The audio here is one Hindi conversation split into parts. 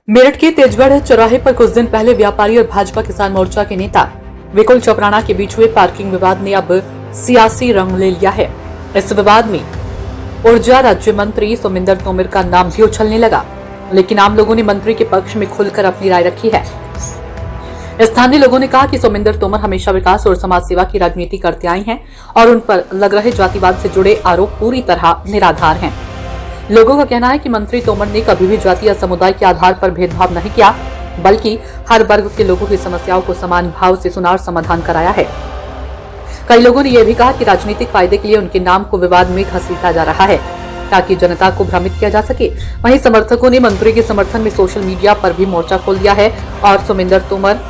मेरठ के तेजगढ़ चौराहे पर कुछ दिन पहले व्यापारी और भाजपा किसान मोर्चा के नेता विकुल चोपराणा के बीच हुए पार्किंग विवाद ने अब सियासी रंग ले लिया है। इस विवाद में ऊर्जा राज्य मंत्री सोमिंदर तोमर का नाम भी उछलने लगा, लेकिन आम लोगों ने मंत्री के पक्ष में खुलकर अपनी राय रखी है। स्थानीय लोगों ने कहा कि सोमिंदर तोमर हमेशा विकास और समाज सेवा की राजनीति करते आए हैं और उन पर लग रहे जातिवाद से जुड़े आरोप पूरी तरह निराधार हैं। लोगों का कहना है कि मंत्री तोमर ने कभी भी जाति या समुदाय के आधार पर भेदभाव नहीं किया, बल्कि हर वर्ग के लोगों की समस्याओं को समान भाव से सुना और समाधान कराया है। कई लोगों ने यह भी कहा कि राजनीतिक फायदे के लिए उनके नाम को विवाद में घसीटा जा रहा है ताकि जनता को भ्रमित किया जा सके। वहीं समर्थकों ने मंत्री के समर्थन में सोशल मीडिया पर भी मोर्चा खोल दिया है और सोमिंदर तोमर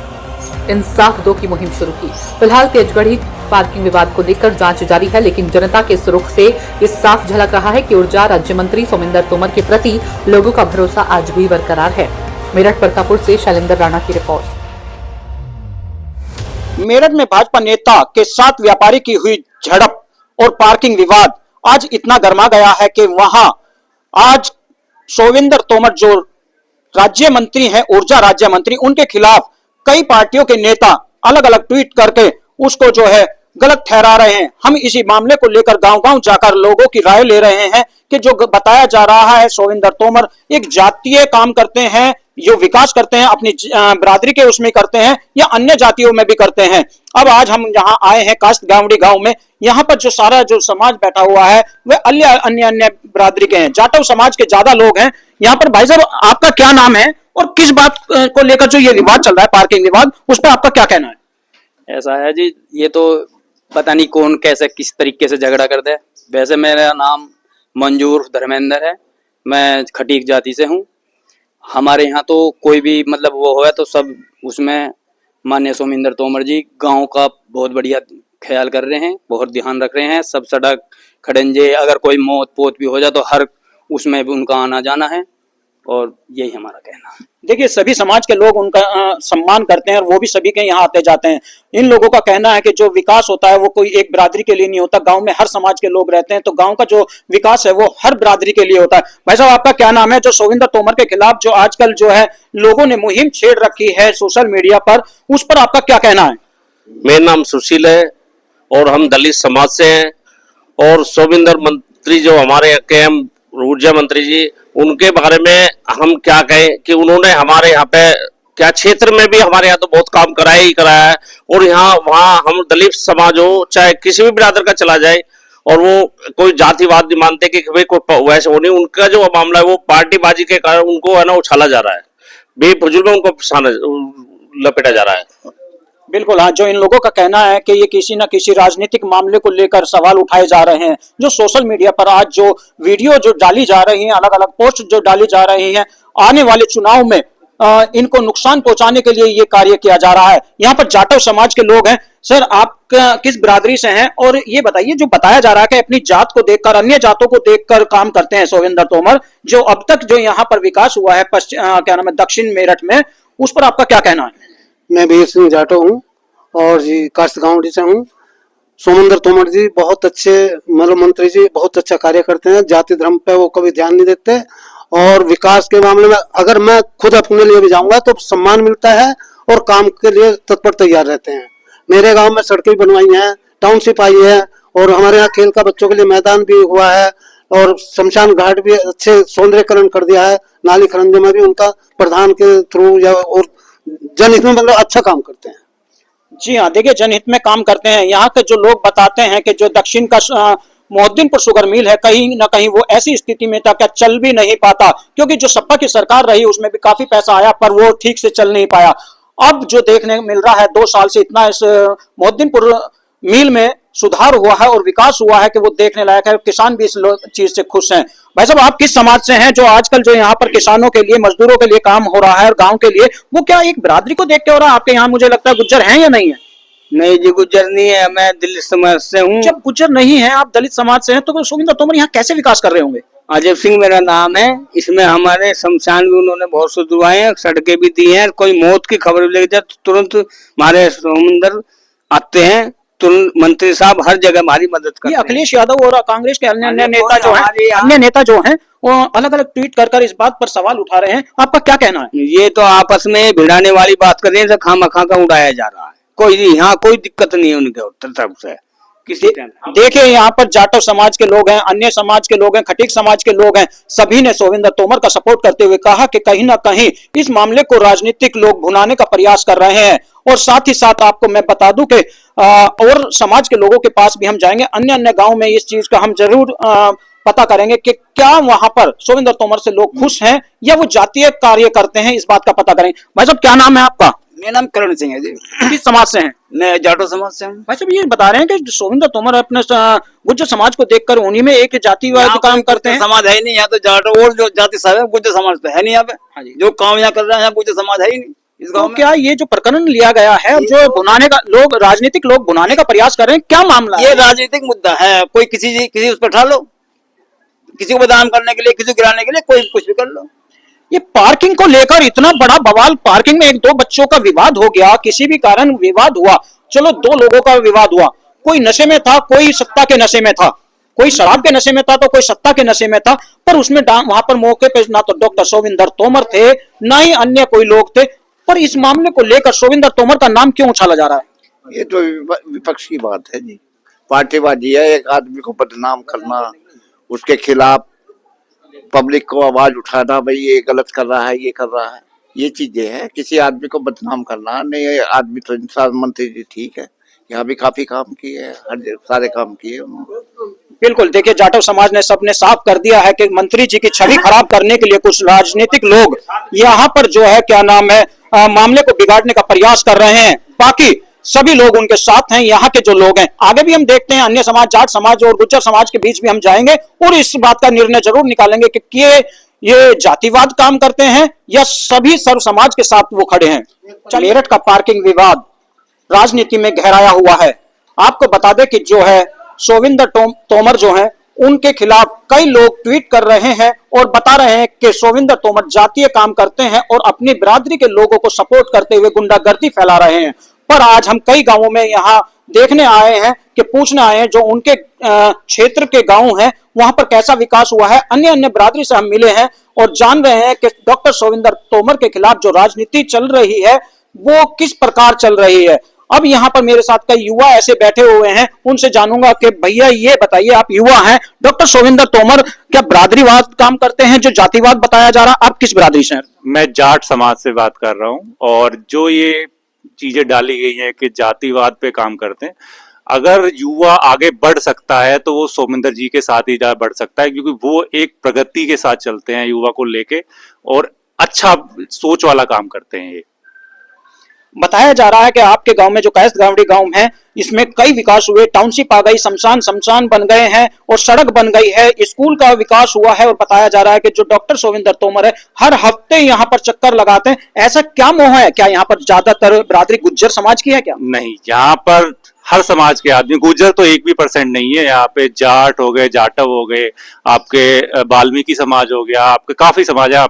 इंसाफ दो की मुहिम शुरू की। फिलहाल तेजगढ़ी पार्किंग विवाद को लेकर जांच जारी है, लेकिन जनता के इस रुख से इस साफ झलक रहा है कि ऊर्जा राज्य मंत्री सोमिंदर तोमर के प्रति लोगों का भरोसा आज भी बरकरार है। मेरठ प्रतापपुर से शैलेंद्र राणा की रिपोर्ट। मेरठ में भाजपा नेता के साथ व्यापारी की हुई झड़प और पार्किंग विवाद आज इतना गर्मा गया है कि वहां आज सोमिंदर तोमर जो राज्य मंत्री हैं, ऊर्जा राज्य मंत्री, उनके खिलाफ कई पार्टियों के नेता अलग अलग ट्वीट करके उसको जो है गलत ठहरा रहे हैं। हम इसी मामले को लेकर गांव-गांव जाकर लोगों की राय ले रहे हैं कि जो बताया जा रहा है सोमिंदर तोमर एक जातीय काम करते हैं, जो विकास करते हैं अपनी बिरादरी के उसमें करते हैं या अन्य जातियों में भी करते हैं। अब आज हम यहाँ आए हैं कास्त गांवड़ी गांव में। यहाँ पर जो सारा जो समाज बैठा हुआ है वह अन्य बिरादरी के हैं, जाटव समाज के ज्यादा लोग हैं यहाँ पर। भाई साहब, आपका क्या नाम है और किस बात को लेकर जो ये विवाद चल रहा है, पार्किंग विवाद, उस पर आपका क्या कहना है? ऐसा है जी, ये तो पता नहीं कौन कैसे किस तरीके से झगड़ा करता है। वैसे मेरा नाम मंजूर धर्मेंद्र है, मैं खटीक जाति से हूँ। हमारे यहाँ तो कोई भी मतलब वो है तो सब उसमें माननीय सोमिंदर तोमर जी गांव का बहुत बढ़िया ख्याल कर रहे हैं, बहुत ध्यान रख रहे हैं। सब सड़क खड़ंजे, अगर कोई मौत पोत भी हो जाए तो हर उसमें भी उनका आना जाना है और यही हमारा कहना है। देखिए, सभी समाज के लोग उनका सम्मान करते हैं और वो भी सभी के यहाँ आते जाते हैं। इन लोगों का कहना है कि जो विकास होता है वो कोई एक बिरादरी के लिए नहीं होता, गांव में हर समाज के लोग रहते हैं तो गांव का जो विकास है वो हर बिरादरी के लिए होता है। भाई साहब, आपका क्या नाम है? जो सोमिंदर तोमर के खिलाफ जो आजकल जो है लोगों ने मुहिम छेड़ रखी है सोशल मीडिया पर, उस पर आपका क्या कहना है? मेरा नाम सुशील है और हम दलित समाज से हैं। और सोमिंदर मंत्री जो हमारे के ऊर्जा मंत्री जी, उनके बारे में हम क्या कहें कि उन्होंने हमारे यहाँ पे क्या क्षेत्र में भी हमारे यहाँ तो बहुत काम कराया ही कराया है। और यहाँ वहाँ हम दलित समाज हो चाहे किसी भी बिरादर का चला जाए और वो कोई जातिवाद नहीं मानते कि भाई कोई वैसे हो नहीं। उनका जो मामला है वो पार्टीबाजी के कारण उनको है ना उछाला जा रहा है, बेफजूल में उनको लपेटा जा रहा है। बिल्कुल हाँ, जो इन लोगों का कहना है कि ये किसी न किसी राजनीतिक मामले को लेकर सवाल उठाए जा रहे हैं। जो सोशल मीडिया पर आज जो वीडियो जो डाली जा रही हैं, अलग अलग पोस्ट जो डाली जा रही हैं, आने वाले चुनाव में इनको नुकसान पहुंचाने के लिए ये कार्य किया जा रहा है। यहाँ पर जाटव समाज के लोग हैं। सर, आप किस बिरादरी से हैं? और ये बताइए, जो बताया जा रहा है कि अपनी जात को देखकर, अन्य जातों को देखकर काम करते हैं सोमिंदर तोमर, जो अब तक जो यहाँ पर विकास हुआ है क्या नाम है दक्षिण मेरठ में, उस पर आपका क्या कहना है? मैं वीर सिंह जाटो हूँ और जी कास्त गांवड़ी से हूँ। सोमिंदर तोमर जी बहुत अच्छे मतलब मंत्री जी, बहुत अच्छा कार्य करते हैं। जाति धर्म पे वो कभी ध्यान नहीं देते और विकास के मामले में अगर मैं खुद अपने लिए भी जाऊंगा तो सम्मान मिलता है और काम के लिए तत्पर तैयार रहते हैं। मेरे गांव में सड़कें बनवाई हैं, टाउनशिप आई है और हमारे यहाँ खेल का बच्चों के लिए मैदान भी हुआ है और शमशान घाट भी अच्छे सौंदर्यकरण कर दिया है। नाली खरंजे में भी उनका प्रधान के थ्रू या और जनहित में मतलब अच्छा काम करते हैं। जी हाँ, देखिए, जनहित में काम करते हैं। यहाँ के जो लोग बताते हैं कि जो दक्षिण का मोहद्दीनपुर शुगर मिल है, कहीं ना कहीं वो ऐसी स्थिति में था क्या चल भी नहीं पाता, क्योंकि जो सपा की सरकार रही उसमें भी काफी पैसा आया पर वो ठीक से चल नहीं पाया। अब जो देखने मिल रहा है 2 साल से इतना इस मोहद्दीनपुर मिल में सुधार हुआ है और विकास हुआ है कि वो देखने लायक है। किसान भी इस चीज से खुश हैं। भाई साहब, आप किस समाज से हैं? जो आजकल जो यहाँ पर किसानों के लिए, मजदूरों के लिए काम हो रहा है और गांव के लिए, वो क्या एक बिरादरी को देख के हो रहा है? आपके यहाँ मुझे लगता है गुज्जर हैं या नहीं है? नहीं जी, गुज्जर नहीं है, मैं दलित समाज से हूँ। जब गुज्जर नहीं है, आप दलित समाज से हैं, तो सोमिंदर तोमर यहाँ कैसे विकास कर रहे होंगे? अजय सिंह मेरा नाम है। इसमें हमारे शमशान भी उन्होंने बहुत सुधरवाए हैं, सड़कें भी दी हैं। कोई मौत की खबर लग जाए तो तुरंत हमारे सोमिंदर आते हैं, तुरंत मंत्री साहब हर जगह हमारी मदद ये करते हैं। अखिलेश यादव और कांग्रेस के अन्य अन्य नेता जो हमारे हैं, यहाँ- अन्य नेता जो हैं, वो अलग अलग ट्वीट कर इस बात पर सवाल उठा रहे हैं। आपका क्या कहना है? ये तो आपस में भिड़ाने वाली बात कर रहे हैं, खामखा का उड़ाया जा रहा है। कोई यहाँ कोई दिक्कत नहीं है उनके तरफ से किसी तरह। देखिए, यहाँ पर जाटव समाज के लोग हैं, अन्य समाज के लोग हैं, खटीक समाज के लोग हैं, सभी ने सोविंदर तोमर का सपोर्ट करते हुए कहा कि कहीं ना कहीं इस मामले को राजनीतिक लोग भुनाने का प्रयास कर रहे हैं। और साथ ही साथ आपको मैं बता दूं कि और समाज के लोगों के पास भी हम जाएंगे, अन्य अन्य गांव में इस चीज का हम जरूर पता करेंगे कि क्या वहां पर सोविंदर तोमर से लोग खुश हैं या वो जातीय कार्य करते हैं। इस बात का पता करेंगे। भाई साहब, क्या नाम है आपका? मेरा नाम करण सिंह है जी, किस समाज से हैं? मैं जाटो समाज से हूँ। भाई साहब, ये बता रहे हैं कि सोविंदर तोमर अपने गुज्जर समाज को देखकर उन्हीं में एक जातिवाद यहाँ काम कोई करते हैं। समाज है ही नहीं, यहाँ तो जाटो और जो जाति साहब है गुज्जर समाज तो है नहीं यहाँ हाँ पे। जी। जो काम यहाँ कर रहे हैं यहाँ गुज्जर समाज है ही नहीं इस तो गाँव में। क्या ये जो प्रकरण लिया गया है, जो भुनाने का लोग राजनीतिक लोग भुनाने का प्रयास कर रहे हैं, क्या मामला ये है? राजनीतिक मुद्दा है। कोई किसी उस पर उठा लो, किसी को बदनाम करने के लिए, किसी को गिराने के लिए, कोई कुछ भी कर लो। ये पार्किंग को लेकर इतना बड़ा बवाल, पार्किंग में एक दो बच्चों का विवाद हो गया, किसी भी कारण विवाद हुआ, चलो दो लोगों का विवाद हुआ, कोई नशे में था, कोई सत्ता के नशे में था, कोई शराब के नशे में था तो कोई सत्ता के नशे में था, पर उसमें वहां पर मौके पे ना तो डॉक्टर सोविंदर तोमर थे, ना ही अन्य कोई लोग थे। पर इस मामले को लेकर सोविंदर तोमर का नाम क्यों उछाला जा रहा है? ये तो विपक्ष की बात है जी, पार्टीबाजी है। एक आदमी को बदनाम करना, उसके खिलाफ पब्लिक को आवाज उठाना, भाई ये गलत कर रहा है, ये कर रहा है, ये चीजें हैं। किसी आदमी को बदनाम करना नहीं। ये आदमी तो इंसान, मंत्री जी ठीक है, यहाँ भी काफी काम किए हैं, हर सारे काम किए उन्होंने। बिल्कुल, देखिए, जाटव समाज ने सबने साफ कर दिया है कि मंत्री जी की छवि खराब करने के लिए कुछ राजनीतिक लोग यहाँ पर जो है क्या नाम है मामले को बिगाड़ने का प्रयास कर रहे हैं। बाकी सभी लोग उनके साथ हैं, यहाँ के जो लोग हैं। आगे भी हम देखते हैं, अन्य समाज, जाट समाज और गुज्जर समाज के बीच भी हम जाएंगे और इस बात का निर्णय जरूर निकालेंगे कि ये जातिवाद काम करते हैं या सभी सर्व समाज के साथ वो खड़े हैं। मेरठ का पार्किंग विवाद राजनीति में गहराया हुआ है। आपको बता दें कि जो है सोविंदर तोमर जो हैं, उनके खिलाफ कई लोग ट्वीट कर रहे हैं और बता रहे हैं कि सोविंदर तोमर जातीय काम करते हैं और अपनी बिरादरी के लोगों को सपोर्ट करते हुए गुंडागर्दी फैला रहे हैं। पर आज हम कई गांवों में यहाँ देखने आए हैं कि पूछने आए हैं, जो उनके क्षेत्र के गांव हैं वहां पर कैसा विकास हुआ है। अन्य अन्य बिरादरी से हम मिले हैं और जान रहे हैं कि डॉक्टर सोविंदर तोमर के खिलाफ जो राजनीति चल रही है वो किस प्रकार चल रही है। अब यहाँ पर मेरे साथ कई युवा ऐसे बैठे हुए हैं, उनसे जानूंगा कि भैया ये बताइए, आप युवा हैं, डॉक्टर सोविंदर तोमर क्या बिरादरीवाद काम करते हैं जो जातिवाद बताया जा रहा? आप किस बिरादरी से हैं? मैं जाट समाज से बात कर रहा हूँ और जो ये चीजें डाली गई हैं कि जातिवाद पे काम करते हैं, अगर युवा आगे बढ़ सकता है तो वो सोमिंदर जी के साथ ही बढ़ सकता है, क्योंकि वो एक प्रगति के साथ चलते हैं युवा को लेके और अच्छा सोच वाला काम करते हैं। ये बताया जा रहा है कि आपके गांव में जो कैस्ट गावड़ी गांव है, इसमें कई विकास हुए, टाउनशिप आ गई, शमशान बन गए हैं और सड़क बन गई है, स्कूल का विकास हुआ है। और बताया जा रहा है कि जो डॉक्टर सोविंदर तोमर है हर हफ्ते यहाँ पर चक्कर लगाते हैं। ऐसा क्या मोह है? क्या यहाँ पर ज्यादातर बिरादरी गुज्जर समाज की है क्या? नहीं, यहाँ पर हर समाज के आदमी, गुर्जर तो 1% नहीं है यहाँ पे। जाट हो गए, जाटव हो गए, आपके वाल्मीकि समाज हो गया, आपके काफी समाज है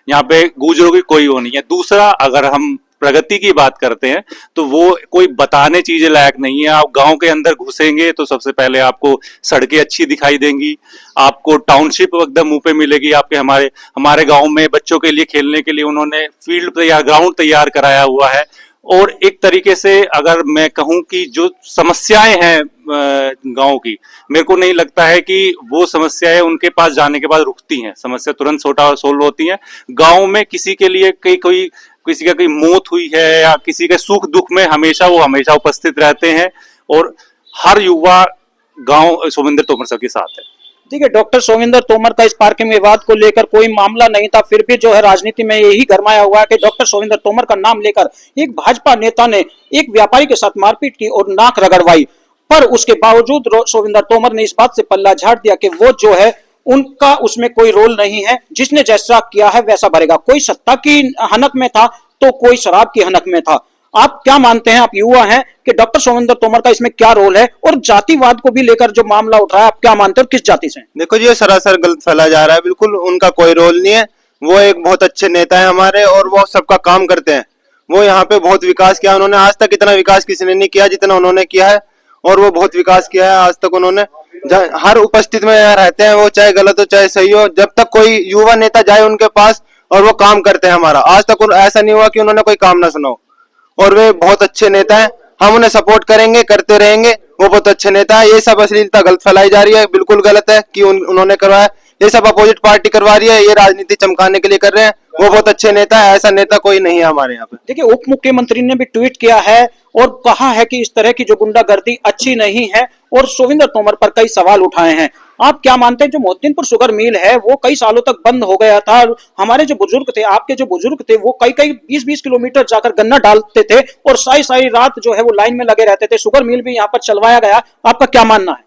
यहाँ पे गुर्जरों की कोई वो नहीं है। दूसरा, अगर हम प्रगति की बात करते हैं तो वो कोई बताने चीजें लायक नहीं है। आप गांव के अंदर घुसेंगे तो सबसे पहले आपको सड़कें अच्छी दिखाई देंगी, आपको टाउनशिप एकदम मुंह पे मिलेगी। आपके हमारे गांव में बच्चों के लिए खेलने के लिए उन्होंने फील्ड तैयार, ग्राउंड तैयार कराया हुआ है। और एक तरीके से अगर मैं कहूं कि जो समस्याएं हैं गांव की, मेरे को नहीं लगता है कि वो समस्याएं उनके पास जाने के बाद रुकती हैं। समस्या तुरंत सोल्व होती हैं। गांव में किसी के लिए किसी का कोई मौत हुई है या किसी के सुख दुख में हमेशा उपस्थित रहते हैं और हर युवा गांव सोविंदर तोमर सर के साथ है। ठीक है, डॉक्टर सोविंदर तोमर का इस पार्किंग विवाद को लेकर कोई मामला नहीं था, फिर भी जो है राजनीति में यही गरमाया हुआ है कि डॉक्टर सोविंदर तोमर का नाम लेकर एक भाजपा नेता ने एक व्यापारी के साथ मारपीट की और नाक रगड़वाई। पर उसके बावजूद सोविंदर तोमर ने इस बात से पल्ला झाड़ दिया कि वो जो है उनका उसमें कोई रोल नहीं है, जिसने जैसा किया है वैसा भरेगा। कोई सत्ता की हनक में था तो कोई शराब की हनक में था। आप क्या मानते हैं, आप युवा हैं, कि डॉक्टर सोविंदर तोमर का इसमें क्या रोल है? और जातिवाद को भी लेकर जो मामला उठ रहा है, आप क्या मानते हो, किस जाति से? देखो, ये सरासर गलत फैला जा रहा है। बिल्कुल उनका कोई रोल नहीं है। वो एक बहुत अच्छे नेता है हमारे और वो सबका काम करते हैं। वो यहाँ पे बहुत विकास किया उन्होंने। आज तक इतना विकास किसी ने नहीं किया जितना उन्होंने किया है। और वो बहुत विकास किया है। आज तक उन्होंने हर उपस्थित में यहाँ रहते हैं, वो चाहे गलत हो चाहे सही हो, जब तक कोई युवा नेता जाए उनके पास और वो काम करते हैं हमारा। आज तक ऐसा नहीं हुआ कि उन्होंने कोई काम ना सुना हो, और वे बहुत अच्छे नेता हैं। हम उन्हें सपोर्ट करेंगे, करते रहेंगे। वो बहुत अच्छे नेता है। ये सब अश्लीलता गलत फैलाई जा रही है, बिल्कुल गलत है कि उन्होंने करवाया। ये सब अपोजिट पार्टी करवा रही है, ये राजनीति चमकाने के लिए कर रहे हैं। वो बहुत अच्छे नेता है, ऐसा नेता कोई नहीं है हमारे यहाँ पे। देखिए, उप मुख्यमंत्री ने भी ट्वीट किया है और कहा है कि इस तरह की जो गुंडागर्दी अच्छी नहीं है, और सोविंदर तोमर पर कई सवाल उठाए हैं। आप क्या मानते हैं, जो मोहद्दीनपुर शुगर मिल है वो कई सालों तक बंद हो गया था, हमारे जो बुजुर्ग थे, आपके जो बुजुर्ग थे, वो कई 20-20 किलोमीटर जाकर गन्ना डालते थे और सारी रात जो है वो लाइन में लगे रहते थे। शुगर मिल भी यहाँ पर चलवाया गया, आपका क्या मानना है?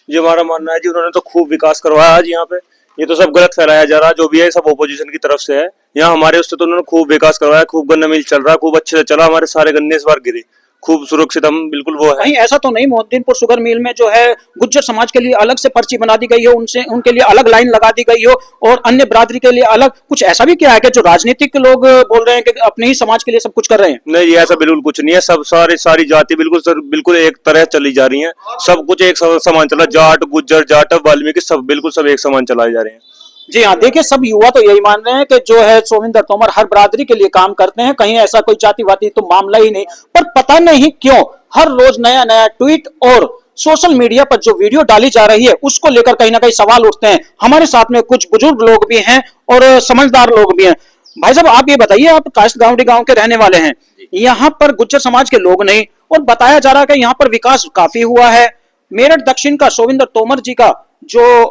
जी, हमारा मानना है जी, उन्होंने तो खूब विकास करवाया आज यहाँ पे। ये तो सब गलत फैलाया जा रहा है, जो भी है सब ओपोजिशन की तरफ से है। यहाँ हमारे उससे तो उन्होंने खूब विकास करवाया, खूब गन्ना मिल चल रहा है, खूब अच्छे से चला। हमारे सारे गन्ने इस बार गिरे, खूब सुरक्षित हम बिल्कुल वो है। नहीं, ऐसा तो नहीं, मोहद्दीनपुर शुगर मिल में जो है गुज्जर समाज के लिए अलग से पर्ची बना दी गई हो, उनके लिए अलग लाइन लगा दी गई हो, और अन्य बिरादरी के लिए अलग। कुछ ऐसा भी क्या है कि जो राजनीतिक लोग बोल रहे हैं कि अपने ही समाज के लिए सब कुछ कर रहे हैं? नहीं, ऐसा बिल्कुल कुछ नहीं है। सब सारी जाति बिल्कुल एक तरह चली जा रही है। सब कुछ एक समान चला, जाट, गुज्जर, जाटव, वाल्मीकि, सब बिल्कुल सब एक समान चलाए जा रहे हैं। जी हाँ, देखिए, सब युवा तो यही मान रहे हैं कि जो है सोविंदर तोमर हर बिरादरी के लिए काम करते हैं, कहीं ऐसा कोई जातिवादी तो मामला ही नहीं। पर पता नहीं क्यों हर रोज नया नया ट्वीट और सोशल मीडिया पर जो वीडियो डाली जा रही है उसको लेकर कहीं ना कहीं सवाल उठते हैं। हमारे साथ में कुछ बुजुर्ग लोग भी हैं और समझदार लोग भी हैं। भाई साहब, आप ये बताइए, आप काश्तगांवडी गांव के रहने वाले हैं, यहाँ पर गुज्जर समाज के लोग नहीं, और बताया जा रहा है कि यहाँ पर विकास काफी हुआ है। मेरठ दक्षिण का सोविंदर तोमर जी का जो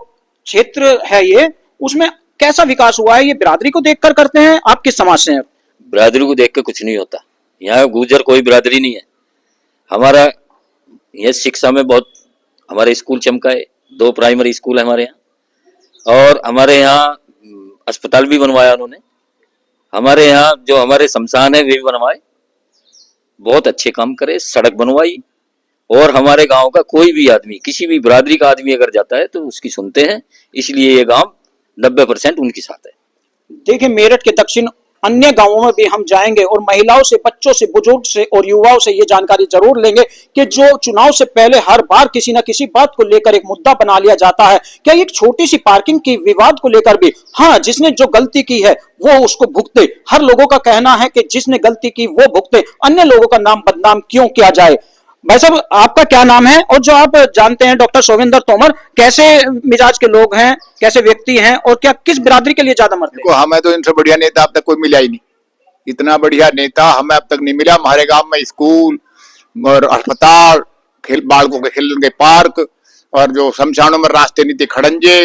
क्षेत्र है ये, उसमें कैसा विकास हुआ है? ये बिरादरी को देखकर करते हैं, आप किस समाज से हैं? बिरादरी को देख के कुछ नहीं होता। यहाँ गुजर कोई बिरादरी नहीं है। हमारा ये शिक्षा में बहुत, हमारे स्कूल चमका है, 2 प्राइमरी स्कूल है हमारे यहाँ, और हमारे यहाँ अस्पताल भी बनवाया उन्होंने। हमारे यहाँ जो हमारे शमशान है वे भी बनवाए, बहुत अच्छे काम करे, सड़क बनवाई। और हमारे गांव का कोई भी आदमी, किसी भी बिरादरी का आदमी अगर जाता है तो उसकी सुनते हैं, इसलिए ये गांव 90% उनके साथ है। देखिए, मेरठ के दक्षिण अन्य गांवों में भी हम जाएंगे और महिलाओं से, बच्चों से, बुजुर्ग से और युवाओं से ये जानकारी जरूर लेंगे कि जो चुनाव से पहले हर बार किसी न किसी बात को लेकर एक मुद्दा बना लिया जाता है। क्या एक छोटी सी पार्किंग की विवाद को लेकर भी, हाँ, जिसने जो गलती की है वो उसको भुगते। हर लोगों का कहना है कि जिसने गलती की वो भुगते, अन्य लोगों का नाम बदनाम क्यों किया जाए? भाई साहब, आपका क्या नाम है, और जो आप जानते हैं डॉक्टर सोविंदर तोमर कैसे मिजाज के लोग हैं, कैसे व्यक्ति हैं, और क्या किस बिरादरी के लिए ज्यादा मरते हैं? हमें तो इनसे बढ़िया नेता अब तक कोई मिला ही नहीं। इतना बढ़िया नेता हमें अब तक नहीं मिला। हमारे गांव में स्कूल और अस्पताल, बालकों के खेलने के पार्क, और जो शमशानों में रास्ते नहीं थे, खड़ंजे,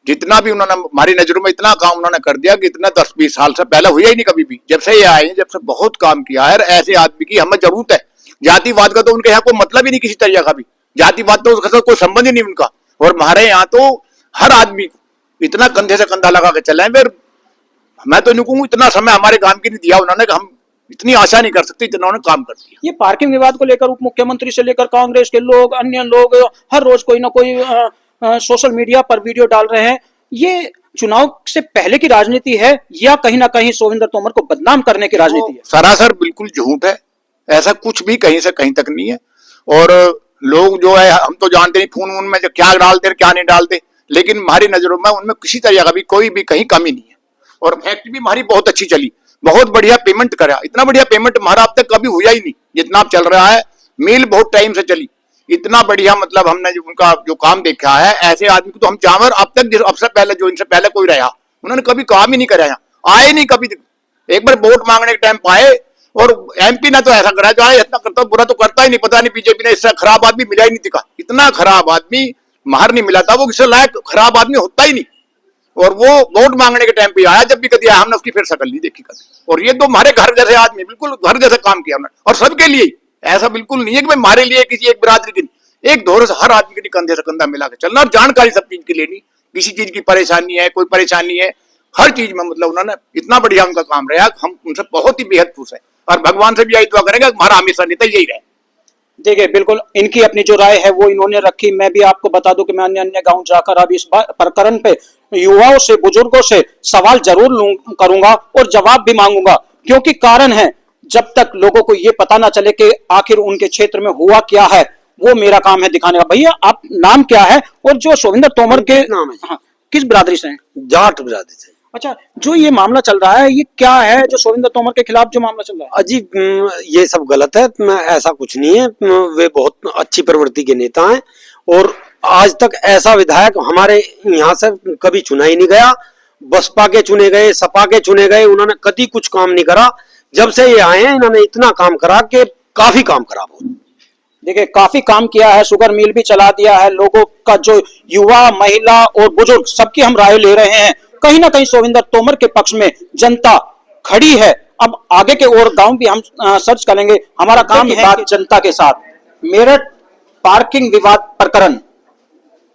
जितना भी उन्होंने हमारी नजरों में इतना काम उन्होंने कर दिया कि इतना 10-20 साल से पहले हुआ ही नहीं कभी भी। जब से ये आए, जब से बहुत काम किया है। ऐसे आदमी की हमें जरूरत है। जातिवाद का तो उनके यहाँ कोई मतलब ही नहीं किसी तरीके का भी। जातिवाद तो उसके साथ कोई संबंध ही नहीं उनका। और हमारे यहाँ तो हर आदमी इतना कंधे से कंधा लगा के चले। फिर मैं तो नहीं कहूँ इतना समय हमारे काम की नहीं दिया उन्होंने, हम इतनी आशा नहीं कर सकते जितना उन्होंने काम कर दिया। ये पार्किंग विवाद को लेकर उप मुख्यमंत्री से लेकर कांग्रेस के लोग, अन्य लोग हर रोज कोई ना कोई सोशल मीडिया पर वीडियो डाल रहे हैं। ये चुनाव से पहले की राजनीति है या कहीं ना कहीं सोविंदर तोमर को बदनाम करने की राजनीति है? सरासर बिल्कुल झूठ है। ऐसा कुछ भी कहीं से कहीं तक नहीं है। और लोग जो है, हम तो जानते नहीं फोन उन में जो क्या डालते क्या नहीं डालते, लेकिन हमारी नजरों में उनमें किसी तरह का भी कोई भी कहीं कमी नहीं है। और फैक्ट्री भी हमारी बहुत अच्छी चली, बहुत बढ़िया पेमेंट करा। इतना बढ़िया पेमेंट हमारा अब तक कभी हुआ ही नहीं जितना अब चल रहा है। मिल बहुत टाइम से चली, इतना बढ़िया, मतलब हमने उनका जो काम देखा है, ऐसे आदमी को तो हम चावर अब तक अब से पहले जो इनसे पहले कोई रहा उन्होंने कभी काम ही नहीं कराया, आए नहीं कभी। एक बार वोट मांगने के टाइम पाए, और एमपी ने तो ऐसा करा जो है इतना करता, बुरा तो करता ही नहीं। पता नहीं बीजेपी ने इससे खराब आदमी मिला ही नहीं दिखा। इतना खराब आदमी मार नहीं मिला था, वो किसी लायक खराब आदमी होता ही नहीं। और वो वोट मांगने के टाइम पे आया, जब भी कभी आया हमने उसकी फिर शकल नहीं देखी कभी। और ये तो हमारे घर जैसे आदमी, बिल्कुल घर जैसे काम किया हमने, और सबके लिए। ऐसा बिल्कुल नहीं है कि हमारे लिए किसी एक बिरादरी की, एक दौर से हर आदमी के कंधे से कंधा मिला के चलना, और जानकारी सब चीज की लेनी। किसी चीज की परेशानी है, कोई परेशानी है, हर चीज में मतलब उन्होंने इतना बढ़िया उनका काम रहा, हम उनसे बहुत ही बेहद खुश है। और भगवान से भी यही दुआ करेंगे हमारा हमेशा नेता यही रहे। देखिए, बिल्कुल इनकी अपनी जो राय है वो इन्होंने रखी। मैं भी आपको बता दूं कि मैं अन्य अन्य गांव जाकर अब इस प्रकरण पे युवाओं से, बुजुर्गों से सवाल जरूर करूंगा और जवाब भी मांगूंगा, क्योंकि कारण है, जब तक लोगों को ये पता ना चले कि आखिर उनके क्षेत्र में हुआ क्या है, वो मेरा काम है दिखाने का। भैया आप नाम क्या है और जो शोविंदर तोमर के नाम है जी। हाँ, किस बिरादरी से हैं? जाट बिरादरी से। अच्छा, जो ये मामला चल रहा है ये क्या है जो शोविंदर तोमर के खिलाफ जो मामला चल रहा है? अजी ये सब गलत है, ऐसा कुछ नहीं है। वे बहुत अच्छी प्रवृत्ति के नेता हैं और आज तक ऐसा विधायक हमारे यहाँ से कभी चुना ही नहीं गया। बसपा के चुने गए, सपा के चुने गए, उन्होंने कभी कुछ काम नहीं करा। जब से ये आए हैं इन्होंने इतना काम करा कि काफी काम करा। देखिए काफी काम किया है, शुगर मिल भी चला दिया है। लोगों का जो युवा, महिला और बुजुर्ग सबकी हम राय ले रहे हैं। कहीं ना कहीं शोविंदर तोमर के पक्ष में जनता खड़ी है। अब आगे के और गांव भी हम सर्च करेंगे। हमारा काम है बात जनता के साथ। मेरठ पार्किंग विवाद प्रकरण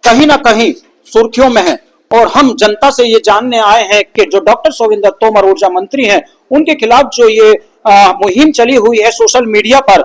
कहीं ना कहीं सुर्खियों में है और हम जनता से ये जानने आए हैं कि जो डॉक्टर शोविंदर तोमर ऊर्जा मंत्री हैं उनके खिलाफ जो ये मुहिम चली हुई है सोशल मीडिया पर,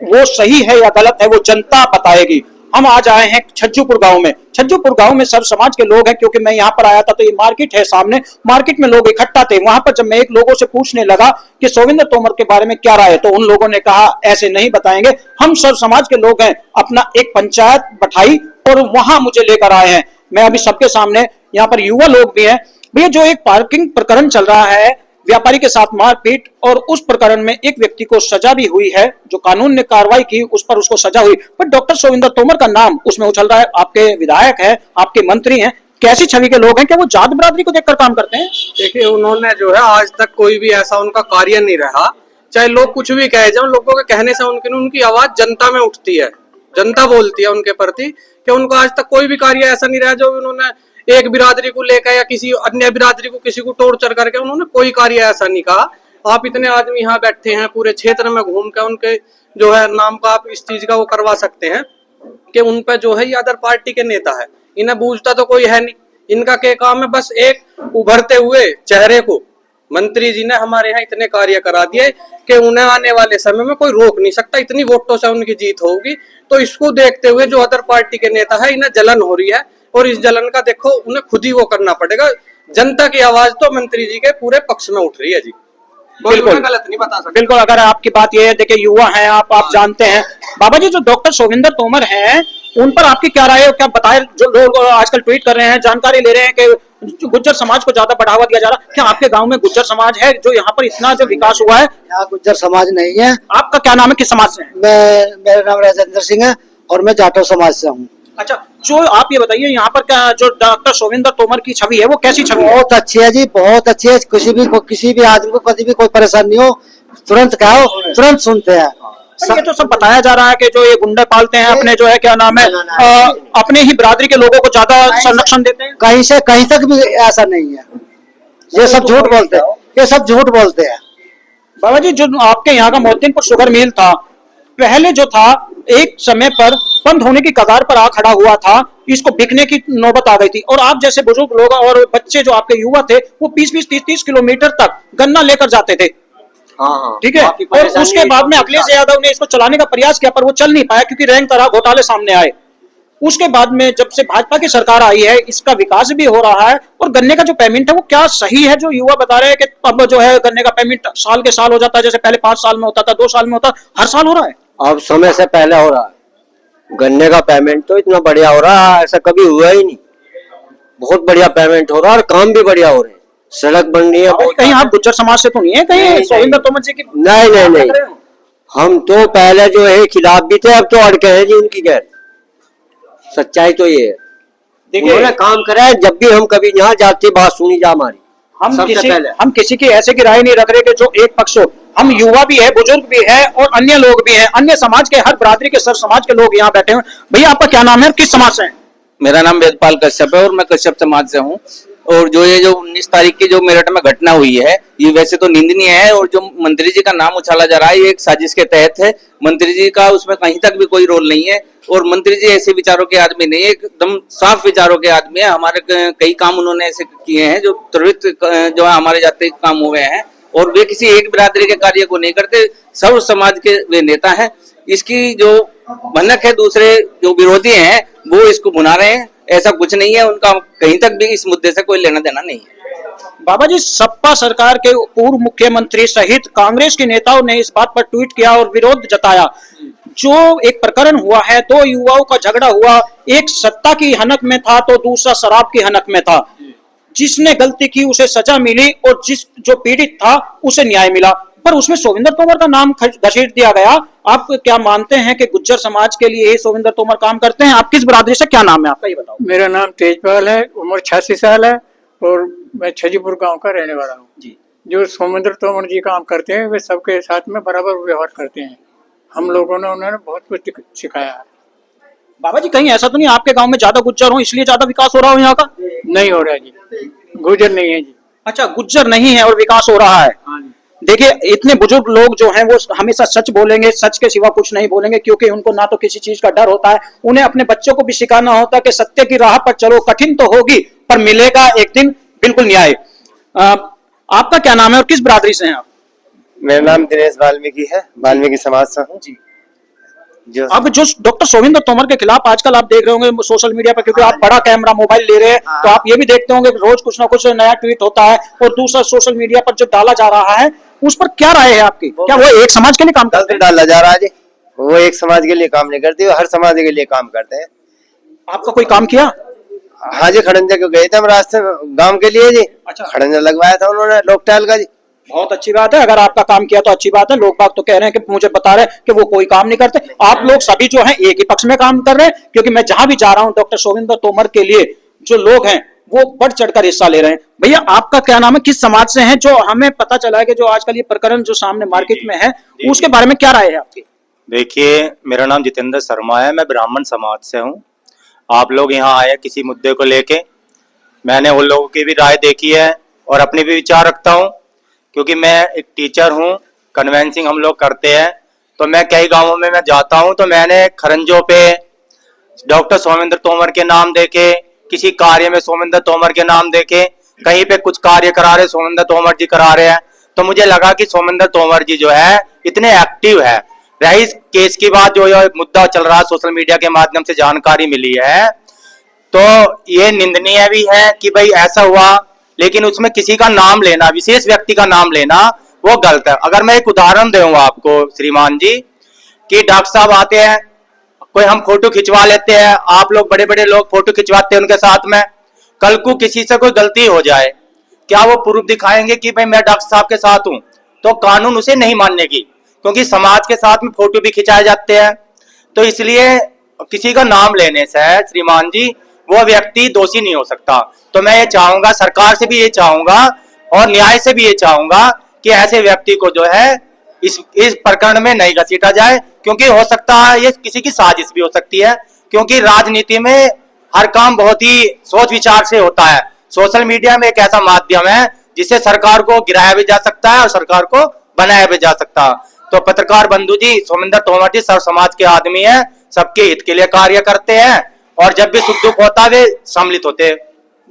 वो सही है या गलत है वो जनता बताएगी। हम आज आए हैं छज्जूपुर गांव में। छज्जूपुर गांव में सर्व समाज के लोग हैं, क्योंकि मैं यहाँ पर आया था तो ये मार्केट है सामने, मार्केट में लोग इकट्ठा थे। वहां पर जब मैं एक लोगों से पूछने लगा कि शोविंदर तोमर के बारे में क्या राय है, तो उन लोगों ने कहा ऐसे नहीं बताएंगे, हम सर्व समाज के लोग हैं। अपना एक पंचायत बैठाई और वहां मुझे लेकर आए हैं। मैं अभी सबके सामने, यहाँ पर युवा लोग भी हैं। भैया जो एक पार्किंग प्रकरण चल रहा है, व्यापारी के साथ मारपीट, और उस प्रकरण में एक व्यक्ति को सजा भी हुई है, जो कानून ने कार्रवाई की उस पर उसको सजा हुई, पर डॉक्टर शोविंदर तोमर का नाम उसमें उछल रहा है। आपके विधायक है, आपके मंत्री हैं, कैसी छवि के लोग हैं? क्या वो जात बिरादरी को देखकर काम करते हैं? देखिए उन्होंने जो है आज तक कोई भी ऐसा उनका कार्य नहीं रहा। चाहे लोग कुछ भी कहे, जब लोगों के कहने से उनकी आवाज जनता में उठती है, जनता बोलती है उनके प्रति कि उनको आज तक कोई भी कार्य ऐसा नहीं रहा जो उन्होंने एक बिरादरी को लेकर या किसी अन्य बिरादरी को किसी को टोर्चर करके उन्होंने कोई कार्य ऐसा नहीं कहा। आप इतने आदमी यहाँ बैठे हैं, पूरे क्षेत्र में घूम के उनके जो है नाम का आप इस चीज का वो करवा सकते हैं कि उन पे जो है ये अदर पार्टी के नेता है। इन्हें बूझता तो कोई है नहीं। इनका क्या काम है? बस एक उभरते हुए चेहरे को मंत्री जी ने हमारे यहाँ इतने कार्य करा दिए कि उन्हें आने वाले समय में कोई रोक नहीं सकता। इतनी वोटों से उनकी जीत होगी। तो इसको देखते हुए जो अदर पार्टी के नेता है इन्हें जलन हो रही है, और इस जलन का देखो उन्हें खुद ही वो करना पड़ेगा। जनता की आवाज तो मंत्री जी के पूरे पक्ष में उठ रही है जी, बिल्कुल गलत नहीं बता सकते। बिल्कुल, अगर आपकी बात यह है, देखिए युवा हैं आप जानते हैं। बाबा जी, जो डॉक्टर शोविंदर तोमर हैं उन पर आपकी क्या राय है? क्या बताए? जो लोग आजकल ट्वीट कर रहे हैं, जानकारी ले रहे हैं कि गुज्जर समाज को ज्यादा बढ़ावा दिया जा रहा है। क्या आपके गांव में गुज्जर समाज है जो यहाँ पर इतना जो विकास हुआ है? यहाँ गुज्जर समाज नहीं है। आपका क्या नाम है, किस समाज से हैं? मेरा नाम राजेंद्र सिंह है और मैं जाटव समाज से हूँ। अच्छा, जो आप ये बताइए यहाँ पर क्या जो डॉक्टर शोविंदर तोमर की छवि है वो कैसी छवि है? बहुत अच्छी है जी, बहुत अच्छी है। किसी भी आदमी को कभी भी कोई परेशानी हो, तुरंत कहो, तुरंत सुनते हैं। ये तो सब बताया जा रहा है कि जो ये गुंडे पालते हैं अपने जो है क्या नाम है अपने ही बिरादरी के लोगों को ज्यादा संरक्षण देते हैं। कहीं से कहीं तक भी ऐसा नहीं है। ये सब झूठ बोलते हैं, ये सब झूठ बोलते हैं। बाबा जी, जो आपके यहाँ का मोहद्दीनपुर शुगर मिल था, पहले जो था एक समय पर बंद होने की कगार पर आ खड़ा हुआ था, इसको बिकने की नौबत आ गई थी, और आप जैसे बुजुर्ग लोग और बच्चे जो आपके युवा थे वो 20-20, 30-30 किलोमीटर तक गन्ना लेकर जाते थे। ठीक है, और उसके बाद में अखिलेश यादव ने इसको चलाने का प्रयास किया, पर वो चल नहीं पाया क्योंकि रैंक तरह घोटाले सामने आए। उसके बाद में जब से भाजपा की सरकार आई है, इसका विकास भी हो रहा है। और गन्ने का जो पेमेंट है वो क्या सही है? जो युवा बता रहे हैं कि अब जो है गन्ने का पेमेंट साल के साल हो जाता है, जैसे पहले 5 साल में होता था, 2 साल में होता, हर साल हो रहा है। अब समय से पहले हो रहा है। गन्ने का पेमेंट तो इतना बढ़िया हो रहा है, ऐसा कभी हुआ ही नहीं। बहुत बढ़िया पेमेंट हो रहा है और काम भी बढ़िया हो रहे हैं। सड़क बन रही है। कहीं आप गुज्जर समाज से तो नहीं है? कहीं शोविंदर तोमर जी की? नहीं, हम तो पहले जो है खिलाफ भी थे, अब तो अड़के हैं जी उनकी। गैर सच्चाई तो ये है, देखिए काम करा है। जब भी हम कभी यहाँ जाते बात सुनी जा हमारी। हम किसी की ऐसे की राय नहीं रख रहे कि जो एक पक्ष हो। हम युवा भी है, बुजुर्ग भी है और अन्य लोग भी हैं, अन्य समाज के, हर बिरादरी के, सर समाज के लोग यहाँ बैठे हैं। भैया आपका क्या नाम है, किस समाज से हैं? मेरा नाम वेदपाल कश्यप है और मैं कश्यप समाज से हूँ। और जो ये जो 19 तारीख की जो मेरठ में घटना हुई है, ये वैसे तो निंदनीय है, और जो मंत्री जी का नाम उछाला जा रहा है ये एक साजिश के तहत है। मंत्री जी का उसमें कहीं तक भी कोई रोल नहीं है, और मंत्री जी ऐसे विचारों के आदमी नहीं है, एकदम साफ विचारों के आदमी है। हमारे कई काम उन्होंने ऐसे किए हैं जो त्वरित जो है हमारे जाते काम हुए हैं, और वे किसी एक बिरादरी के कार्य को नहीं करते, सर्व समाज के वे नेता हैं। इसकी जो भनक है दूसरे जो विरोधी हैं वो इसको भुना रहे हैं, ऐसा कुछ नहीं है। उनका कहीं तक भी इस मुद्दे से कोई लेना देना नहीं है। बाबा जी, सपा सरकार के पूर्व मुख्यमंत्री सहित कांग्रेस के नेताओं ने इस बात पर ट्वीट किया और विरोध जताया। जो एक प्रकरण हुआ है, दो युवाओं का झगड़ा हुआ, एक सत्ता की हनक में था तो दूसरा शराब की हनक में था। जिसने गलती की उसे सजा मिली और जो पीड़ित था उसे न्याय मिला, पर उसमें सोविंदर तोमर का नाम घसीट दिया गया। आप क्या मानते हैं कि गुज्जर समाज के लिए सोविंदर तोमर काम करते हैं? आप किस बिरादरी से, क्या नाम है आपका, ये बताओ। मेरा नाम तेजपाल है, उम्र 86 साल है और मैं छजीपुर गांव का रहने वाला हूँ जी। जो सोमेंद्र तोमर जी काम करते हैं वे सबके साथ में बराबर व्यवहार करते हैं। हम लोगों ने उन्होंने बहुत कुछ सिखाया है। बाबा जी कहीं ऐसा तो नहीं आपके गांव में ज्यादा गुज्जर हो इसलिए ज्यादा विकास हो रहा हो यहाँ का? नहीं हो रहा जी, गुज्जर नहीं है जी। अच्छा, गुज्जर नहीं है और विकास हो रहा है। देखिए, इतने बुजुर्ग लोग जो हैं वो हमेशा सच बोलेंगे, सच के सिवा कुछ नहीं बोलेंगे, क्योंकि उनको ना तो किसी चीज का डर होता है। उन्हें अपने बच्चों को भी सिखाना होता है कि सत्य की राह पर चलो, कठिन तो होगी पर मिलेगा एक दिन बिल्कुल न्याय। आपका क्या नाम है और किस बिरादरी से हैं आप? मेरा नाम दिनेश वाल्मीकि है, वाल्मीकि समाज से हूँ जी। अब जो डॉक्टर सोविंदर तोमर के खिलाफ आजकल आप देख रहे होंगे सोशल मीडिया पर, क्योंकि आप बड़ा कैमरा मोबाइल ले रहे हैं, तो आप ये भी देखते होंगे रोज कुछ ना कुछ नया ट्वीट होता है और दूसरा सोशल मीडिया पर जो डाला जा रहा है उस पर क्या राय है आपकी? क्या वो एक समाज के लिए काम करते हैं? डाला जा रहा है जी, वो एक समाज के लिए काम नहीं करती, वो हर समाज के लिए काम करते हैं। आपका कोई काम किया? हाँ जी, खड़ंजा को गए थे हम रास्ते गांव के लिए जी। अच्छा, खड़ंजा लगवाया था उन्होंने लोकटाइल का जी। बहुत अच्छी बात है, अगर आपका काम किया तो अच्छी बात है। लोग बाग तो कह रहे हैं कि मुझे बता रहे हैं कि वो कोई काम नहीं करते। आप लोग सभी जो हैं एक ही पक्ष में काम कर रहे हैं, क्योंकि मैं जहां भी जा रहा हूं डॉक्टर सोविंदर तोमर के लिए जो लोग हैं वो बढ़ चढ़कर हिस्सा ले रहे हैं। भैया आपका क्या नाम है, किस समाज से हैं? जो हमें पता चला है कि जो आजकल ये प्रकरण जो सामने मार्केट में है उसके बारे में क्या राय है आपकी? देखिए, मेरा नाम जितेंद्र शर्मा है, मैं ब्राह्मण समाज से हूँ। आप लोग यहाँ आए किसी मुद्दे को लेके, मैंने उन लोगों की भी राय देखी है और अपने भी विचार रखता हूँ, क्योंकि मैं एक टीचर हूँ। कन्वेंसिंग हम लोग करते हैं, तो मैं कई गांवों में मैं जाता हूँ, तो मैंने खरंजों पे डॉक्टर सोमेंद्र तोमर के नाम देके, किसी कार्य में सोमेंद्र तोमर के नाम देके, कहीं पे कुछ कार्य करा रहे सोमेंद्र तोमर जी करा रहे हैं, तो मुझे लगा कि सोमेंद्र तोमर जी जो है इतने एक्टिव है। रही केस की बात, जो मुद्दा चल रहा है सोशल मीडिया के माध्यम से जानकारी मिली है, तो ये निंदनीय भी है कि भाई ऐसा हुआ, लेकिन उसमें किसी का नाम लेना, विशेष व्यक्ति का नाम लेना वो गलत है। अगर मैं एक उदाहरण दूंगा आपको श्रीमान जी, कि डॉक्टर साहब आते हैं, कोई हम फोटो खिंचवा लेते हैं, आप लोग बड़े बड़े लोग फोटो खिंचवाते हैं उनके साथ में, कल को किसी से कोई गलती हो जाए, क्या वो प्रूफ दिखाएंगे कि भाई मैं डॉक्टर साहब के साथ हूं? तो कानून उसे नहीं मानने की, क्योंकि समाज के साथ में फोटो भी खिंचाए जाते हैं। तो इसलिए किसी का नाम लेने से श्रीमान जी वो व्यक्ति दोषी नहीं हो सकता। तो मैं ये चाहूंगा, सरकार से भी ये चाहूंगा और न्याय से भी ये चाहूंगा कि ऐसे व्यक्ति को जो है इस प्रकरण में नहीं घसीटा जाए, क्योंकि हो सकता है ये किसी की साजिश भी हो सकती है, क्योंकि राजनीति में हर काम बहुत ही सोच विचार से होता है। सोशल मीडिया में एक ऐसा माध्यम है जिससे सरकार को गिराया भी जा सकता है और सरकार को बनाया भी जा सकता है। तो पत्रकार बंधु जी, सोमेंद्र तोमर जी सर्व समाज के आदमी हैं, सबके हित के लिए कार्य करते हैं और जब भी सुख दुख होता है वे सम्मिलित होते हैं।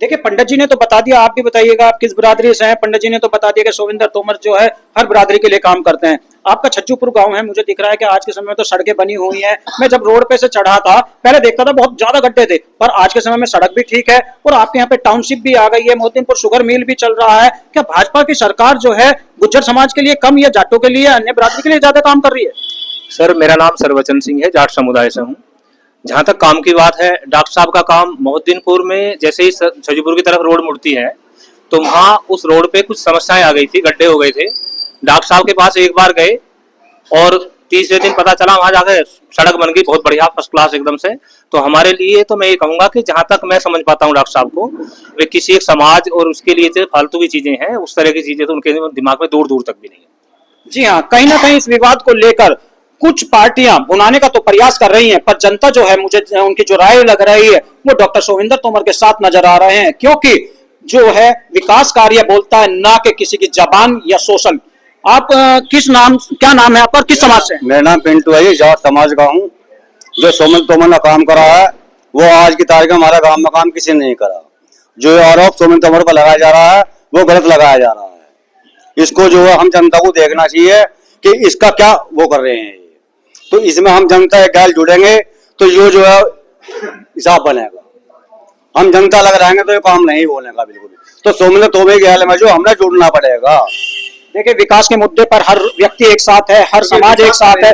देखिए, पंडित जी ने तो बता दिया, आप भी बताइएगा आप किस बिरादरी से हैं। पंडित जी ने तो बता दिया कि सोविंदर तोमर जो है हर बिरादरी के लिए काम करते हैं। आपका छज्जूपुर गांव है, मुझे दिख रहा है कि आज के समय में तो सड़कें बनी हुई हैं। मैं जब रोड पे से चढ़ा था पहले देखता था बहुत ज्यादा गड्ढे थे, पर आज के समय में सड़क भी ठीक है और आपके यहाँ पे टाउनशिप भी आ गई है, मोहद्दीनपुर शुगर मिल भी चल रहा है। क्या भाजपा की सरकार जो है गुज्जर समाज के लिए कम या जाटों के लिए, अन्य बिरादरी के लिए ज्यादा काम कर रही है? सर, मेरा नाम सरवचन सिंह है, जाट समुदाय से हूँ। जहां तक काम की बात है, डॉक्टर साहब का काम मोहद्दीनपुर में जैसे ही छज्जूपुर की तरफ रोड मुड़ती है तो वहां उस रोड पे कुछ समस्याएं आ गई थी, गड्ढे हो गए थे। डॉक्टर साहब के पास एक बार गए और तीसरे दिन पता चला वहां जाकर सड़क बन गई, बहुत बढ़िया फर्स्ट क्लास एकदम से। तो हमारे लिए तो मैं ये कहूंगा कि जहां तक मैं समझ पाता हूँ डॉक्टर साहब को, वे किसी एक समाज और उसके लिए जो फालतू की चीजें हैं उस तरह की चीजें तो उनके दिमाग में दूर दूर तक भी नहीं है। जी हाँ, कहीं ना कहीं इस विवाद को लेकर कुछ पार्टियां भुनाने का तो प्रयास कर रही हैं, पर जनता जो है, मुझे उनकी जो राय लग रही है वो डॉक्टर सोविंदर तोमर के साथ नजर आ रहे हैं, क्योंकि जो है विकास कार्य बोलता है, ना कि किसी की जबान या शोषण। आप क्या नाम है आपका, किस समाज से? मेरा नाम पिंटू है, जाट समाज का हूँ। जो सोमेंद्र तोमर ने काम करा है वो आज की तारीख में हमारे गांव में काम किसी ने नहीं करा। जो आरोप सोमेंद्र तोमर पर लगाया जा रहा है वो गलत लगाया जा रहा है। इसको जो है हम जनता को देखना चाहिए कि इसका क्या वो कर रहे हैं। तो इसमें हम जनता एक गैल जुड़ेंगे तो ये जो है हिसाब बनेगा। हम जनता लग रहेंगे तो ये काम नहीं बोलेगा बिल्कुल। तो सोमेंद्र तोमर के गैल में जो हमें जुड़ना पड़ेगा। देखिए, विकास के मुद्दे पर हर व्यक्ति एक साथ है, हर समाज एक साथ है।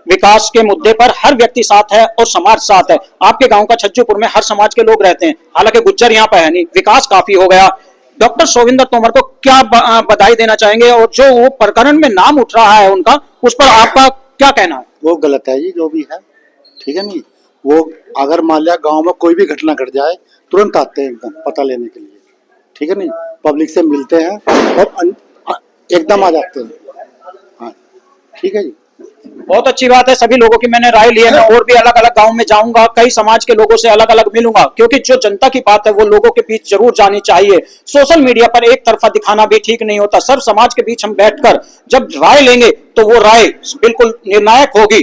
विकास के मुद्दे पर हर व्यक्ति साथ है और समाज साथ है। आपके गांव का छज्जूपुर में हर समाज के लोग रहते हैं, हालांकि गुज्जर यहाँ पे है नहीं। विकास काफी हो गया। डॉक्टर शोविंदर तोमर को क्या बधाई देना चाहेंगे, और जो वो प्रकरण में नाम उठ रहा है उनका, उस पर आपका क्या कहना है? वो गलत है जी, जो भी है, ठीक है नहीं। वो अगर मान लिया गांव में कोई भी घटना घट जाए, तुरंत आते हैं एकदम पता लेने के लिए, ठीक है नहीं। पब्लिक से मिलते हैं और एकदम आ जाते हैं। हाँ, ठीक है जी। बहुत अच्छी बात है। सभी लोगों की मैंने राय ली है। मैं और भी अलग अलग गांव में जाऊंगा, कई समाज के लोगों से अलग अलग मिलूंगा, क्योंकि जो जनता की बात है वो लोगों के बीच जरूर जानी चाहिए। सोशल मीडिया पर एक तरफा दिखाना भी ठीक नहीं होता। सब समाज के बीच हम बैठकर जब राय लेंगे तो वो राय बिल्कुल निर्णायक होगी।